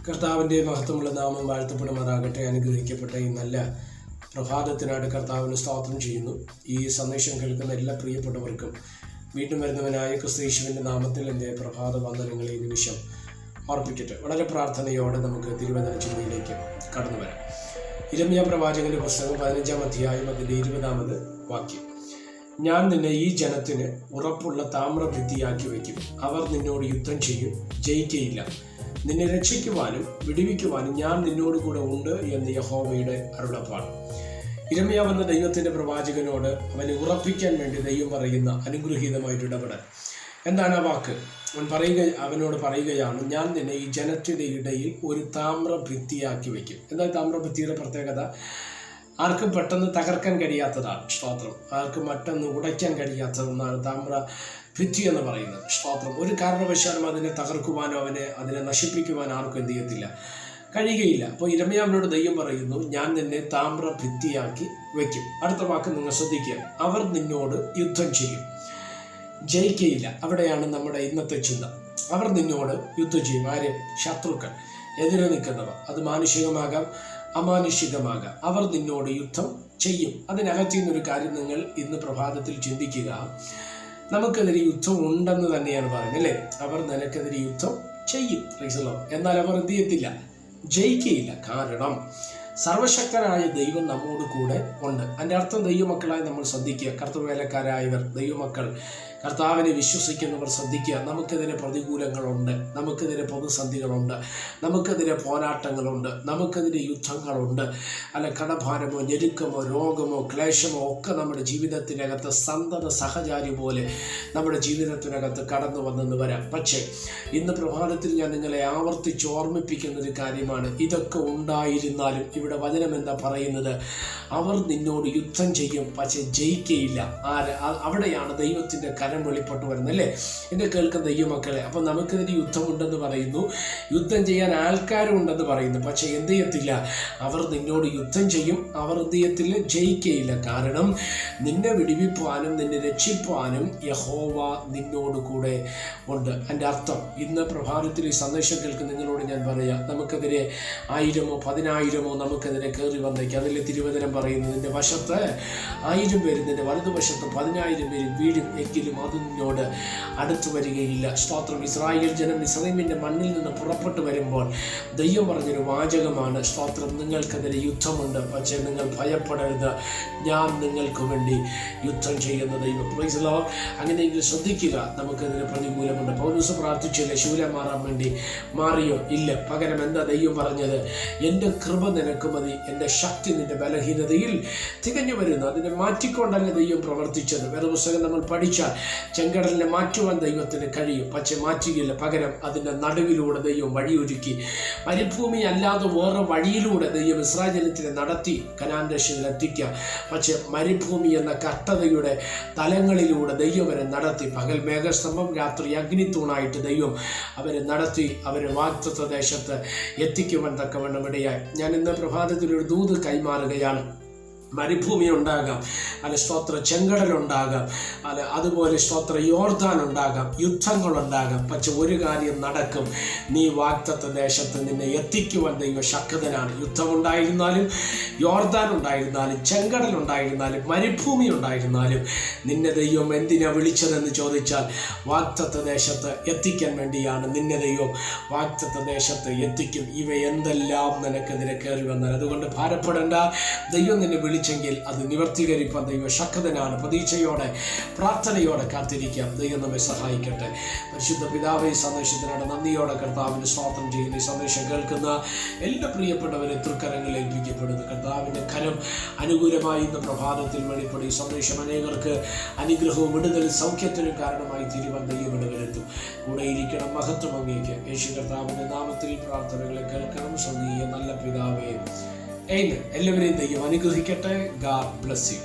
കർത്താവിൻ്റെ മഹത്വമുള്ള നാമം വാഴ്ത്തപ്പെടുമാറാകട്ടെ. അനുഗ്രഹിക്കപ്പെട്ട ഈ നല്ല പ്രഭാതത്തിനായിട്ട് കർത്താവിന് സ്തോത്രം ചെയ്യുന്നു. ഈ സന്ദേശം കേൾക്കുന്ന എല്ലാ പ്രിയപ്പെട്ടവർക്കും വീണ്ടും വരുന്നവനായ ക്രിസ്തയേശുവിൻ്റെ നാമത്തിൽ എൻ്റെ പ്രഭാത വന്ദനങ്ങളെ ഈ നിമിഷം ഓർപ്പിക്കട്ടെ. വളരെ പ്രാർത്ഥനയോടെ നമുക്ക് തിരുവചന ചിന്തയിലേക്ക് കടന്നു വരാം. ഇരമ്യാ പ്രവാചകന്റെ പുസ്തകം 15-ാം അധ്യായം അതിൻ്റെ 20-ാമത് വാക്യം. ഞാൻ നിന്നെ ഈ ജനത്തിന് ഉറപ്പുള്ള താമ്രഭിത്തിയാക്കി വയ്ക്കും. അവർ നിന്നോട് യുദ്ധം ചെയ്യും, ജയിക്കയില്ല. നിന്നെ രക്ഷിക്കുവാനും വിടുവിക്കുവാനും ഞാൻ നിന്നോട് കൂടെ ഉണ്ട് എന്ന് യഹോവയുടെ അരുളപ്പാട്. ഇരമ്യാവ് എന്ന ദൈവത്തിൻ്റെ പ്രവാചകനോട് അവനെ ഉറപ്പിക്കാൻ വേണ്ടി ദൈവം പറയുന്ന അനുഗ്രഹീതമായിട്ട് ഇടപെടൽ. എന്താണ് ആ വാക്ക്? അവനോട് പറയുകയാണ്, ഞാൻ നിന്നെ ഈ ജനത്തിൻ്റെ ഇടയിൽ ഒരു താമ്രഭിത്തിയാക്കി വയ്ക്കും. എന്നാൽ താമ്രഭിത്തിയുടെ പ്രത്യേകത ആർക്കും പെട്ടെന്ന് തകർക്കാൻ കഴിയാത്തതാണ്. സ്തോത്രം. ആർക്കും മറ്റൊന്ന് ഉടയ്ക്കാൻ കഴിയാത്തതെന്നാണ് താമ്രഭിത്തി എന്ന് പറയുന്നത്. സ്തോത്രം. ഒരു കാരണവശാലും അതിനെ തകർക്കുവാനോ അതിനെ നശിപ്പിക്കുവാനോ ആർക്കും എന്ത് ചെയ്യത്തില്ല, കഴിയുകയില്ല. അപ്പോൾ ഇരമ്യാവിനോട് ദൈവം പറയുന്നു, ഞാൻ നിന്നെ താമ്രഭിത്തിയാക്കി വയ്ക്കും. അടുത്ത വാക്ക് നിങ്ങൾ ശ്രദ്ധിക്കുക. അവർ നിന്നോട് യുദ്ധം ചെയ്യും, ജയിക്കയില്ല. അവിടെയാണ് നമ്മുടെ ഇന്നത്തെ ചിന്ത. അവർ നിന്നോട് യുദ്ധം ചെയ്യും. ആര്? ശത്രുക്കൾ, എതിരെ നിൽക്കുന്നവർ. അത് മാനുഷികമാകാം, അമാനുഷികമാകാം. അവർ നിന്നോട് യുദ്ധം ചെയ്യും. അതിനകത്ത് നിന്നൊരു കാര്യം നിങ്ങൾ ഇന്ന് പ്രഭാതത്തിൽ ചിന്തിക്കുക. നമുക്കെതിരെ യുദ്ധം ഉണ്ടെന്ന് തന്നെയാണ് പറയുന്നത്, അല്ലേ? അവർ നിനക്കെതിരെ യുദ്ധം ചെയ്യും, എന്നാൽ അവർ എന്ത് ചെയ്യത്തില്ല, ജയിക്കയില്ല. കാരണം സർവശക്തനായ ദൈവം നമ്മോട് കൂടെ ഉണ്ട്. അതിൻ്റെ അർത്ഥം ദൈവമക്കളായി നമ്മൾ ശ്രദ്ധിക്കുക. കർത്തൃവേലക്കാരായവർ, ദൈവമക്കൾ, കർത്താവിനെ വിശ്വസിക്കുന്നവർ ശ്രദ്ധിക്കുക. നമുക്കെതിരെ പ്രതികൂലങ്ങളുണ്ട്, നമുക്കെതിരെ പ്രതിസന്ധികളുണ്ട്, നമുക്കെതിരെ പോരാട്ടങ്ങളുണ്ട്, നമുക്കെതിരെ യുദ്ധങ്ങളുണ്ട്. കടഭാരമോ ഞെരുക്കമോ രോഗമോ ക്ലേശമോ ഒക്കെ നമ്മുടെ ജീവിതത്തിനകത്ത് സന്തത സഹചാരി പോലെ നമ്മുടെ ജീവിതത്തിനകത്ത് കടന്നു വന്നെന്ന് വരാം. പക്ഷേ ഇന്ന് പ്രഭാതത്തിൽ ഞാൻ നിങ്ങളെ ആവർത്തിച്ച് ഓർമ്മിപ്പിക്കുന്നൊരു കാര്യമാണ്. ഇതൊക്കെ ഉണ്ടായിരുന്നാലും ഇവിടെ വചനം എന്താ പറയുന്നത്? അവർ നിന്നോട് യുദ്ധം ചെയ്യും, പക്ഷെ ജയിക്കയില്ല. അവിടെയാണ് ദൈവത്തിൻ്റെ കരം വെളിപ്പെട്ടു വരുന്നത്, അല്ലേ? എന്നെ കേൾക്കുന്ന ദൈവമക്കളെ. അപ്പം നമുക്കെതിരെ യുദ്ധമുണ്ടെന്ന് പറയുന്നു, യുദ്ധം ചെയ്യാൻ ആൾക്കാരും ഉണ്ടെന്ന് പറയുന്നു. പക്ഷെ എന്ത് ചെയ്യത്തില്ല, അവർ നിന്നോട് യുദ്ധം ചെയ്യും, അവർ എന്ത് ചെയ്യത്തില്ല, ജയിക്കയില്ല. കാരണം നിന്നെ വിടുവിപ്പാനും നിന്നെ രക്ഷിപ്പാനും യഹോവ നിന്നോട് കൂടെ ഉണ്ട്. എൻ്റെ അർത്ഥം ഇന്ന് പ്രഭാതത്തിൽ ഈ സന്ദേശം കേൾക്കുന്ന നിങ്ങളോട് ഞാൻ പറയാം, നമുക്കെതിരെ 1000-ഓ 10,000-ഓ നമുക്കെതിരെ കയറി വന്നേക്കാം. അതിലെ തിരുവചനം പറയുന്നത്, നിന്റെ വശത്ത് 1000 പേരും നിന്റെ വലതുവശത്ത് 10,000 പേരും വീഴും, എങ്കിലും അത് നിന്നോട് അടുത്തു വരികയില്ല. സ്തോത്രം. ഇസ്രായേൽ ജനം മിസ്രയീമിന്റെ മണ്ണിൽ നിന്ന് പുറപ്പെട്ടു വരുമ്പോൾ ദൈവം പറഞ്ഞൊരു വാചകമാണ്, സ്തോത്രം, നിങ്ങൾക്കെതിരെ യുദ്ധമുണ്ട്, പക്ഷേ നിങ്ങൾ ഭയപ്പെടരുത്, ഞാൻ നിങ്ങൾക്ക് വേണ്ടി യുദ്ധം ചെയ്യുന്ന ദൈവം. Praise the Lord. അങ്ങനെയെങ്കിൽ ശ്രദ്ധിക്കുക, നമുക്കെതിരെ പ്രതികൂലമുണ്ട്. പൗലോസ് പ്രാർത്ഥിച്ചില്ലേ ശൂലം മാറാൻ വേണ്ടി? മാറിയോ? ഇല്ല. പകരം എന്താ ദൈവം പറഞ്ഞത്? എൻ്റെ കൃപ നിനക്ക് മതി, എൻ്റെ ശക്തി നിന്റെ ബലഹീനതയിൽ തികഞ്ഞു വരുന്നു. അതിനെ മാറ്റിക്കൊണ്ടല്ല ദൈവം പ്രവർത്തിച്ചത്. വേദപുസ്തകം നമ്മൾ പഠിച്ചാൽ ചെങ്കടലിനെ മാറ്റുവാൻ ദൈവത്തിന് കഴിയും, പക്ഷെ മാറ്റുകയില്ല. പകരം അതിൻ്റെ നടുവിലൂടെ ദൈവം വഴിയൊരുക്കി. മരുഭൂമി അല്ലാതെ വേറെ വഴിയിലൂടെ ദൈവം ഇസ്രായേൽ ജനത്തിനെ നടത്തി കനാൻ ദേശത്തിലെത്തിക്കുക. പക്ഷെ മരുഭൂമി എന്ന കഷ്ടതയുടെ തലങ്ങളിലൂടെ ദൈവം അവരെ നടത്തി. പകൽ മേഘസ്തംഭം, രാത്രി അഗ്നിത്തൂണായിട്ട് ദൈവം അവരെ നടത്തി, അവരെ വാഗ്ദത്ത ദേശത്ത് എത്തിക്കുവാൻ തക്കവണ്ണം ഇടയായി. ഞാൻ ഇന്ന് പ്രഭാതത്തിൽ ഒരു ദൂത് കൈമാറുകയാണ്. മരുഭൂമി ഉണ്ടാകാം, സ്തോത്ര ചെങ്കടലുണ്ടാകാം, അതുപോലെ സ്തോത്ര യോർദാൻ ഉണ്ടാകാം, യുദ്ധങ്ങളുണ്ടാകാം. പക്ഷെ ഒരു കാര്യം നടക്കും, നീ വാഗ്ദത്ത ദേശത്ത് നിന്നെ എത്തിക്കുവാൻ ദൈവം ശക്തനാണ്. യുദ്ധമുണ്ടായിരുന്നാലും യോർദാൻ ഉണ്ടായിരുന്നാലും ചെങ്കടലുണ്ടായിരുന്നാലും മരുഭൂമി ഉണ്ടായിരുന്നാലും നിന്നെ ദൈവം എന്തിനാ വിളിച്ചതെന്ന് ചോദിച്ചാൽ വാഗ്ദത്ത ദേശത്ത് എത്തിക്കാൻ വേണ്ടിയാണ്. നിന്നെ ദൈവം വാഗ്ദത്ത ദേശത്ത് എത്തിക്കും. ഇവ എന്തെല്ലാം നിനക്കെതിരെ കയറി വന്നാൽ അതുകൊണ്ട് ഭാരപ്പെടേണ്ട. ദൈവം നിന്നെ വിളിച്ചെങ്കിൽ അത് നിവർത്തീകരിക്കാൻ ദൈവം ശക്തനാണ്. പ്രതീക്ഷയോടെ പ്രാർത്ഥനയോടെ കാത്തിരിക്കാം. ദൈവം നമ്മെ സഹായിക്കട്ടെ. പരിശുദ്ധ പിതാവേ, സന്ദേശത്തിനാണ് നന്ദിയോടെ കർത്താവിന് സ്തോത്രം ചെയ്യുന്ന ഈ സന്ദേശം കേൾക്കുന്ന എല്ലാ പ്രിയപ്പെട്ടവരെ തൃക്കരങ്ങളിൽ ഏൽപ്പിക്കപ്പെടുന്നു. കർത്താവിൻ്റെ കരം അനുകൂലമായി ഇന്ന് പ്രഭാതത്തിൽ വെളിപ്പെടും. ഈ സന്ദേശം അനേകർക്ക് അനുഗ്രഹവും വിടുതലും സൗഖ്യത്തിനും കാരണമായി തീരുവാൻ ദൈവം ഇടവരുത്തും. കൂടെ ഇരിക്കണം. മഹത്വം അങ്ങേക്ക്. യേശു കർത്താവിൻ്റെ നാമത്തിൽ പ്രാർത്ഥനകളെ കേൾക്കണം. സ്വർഗീയ നല്ല പിതാവേ, ആമേൻ. എല്ലാവരെയും ദൈവം അനുഗ്രഹിക്കട്ടെ. God bless you.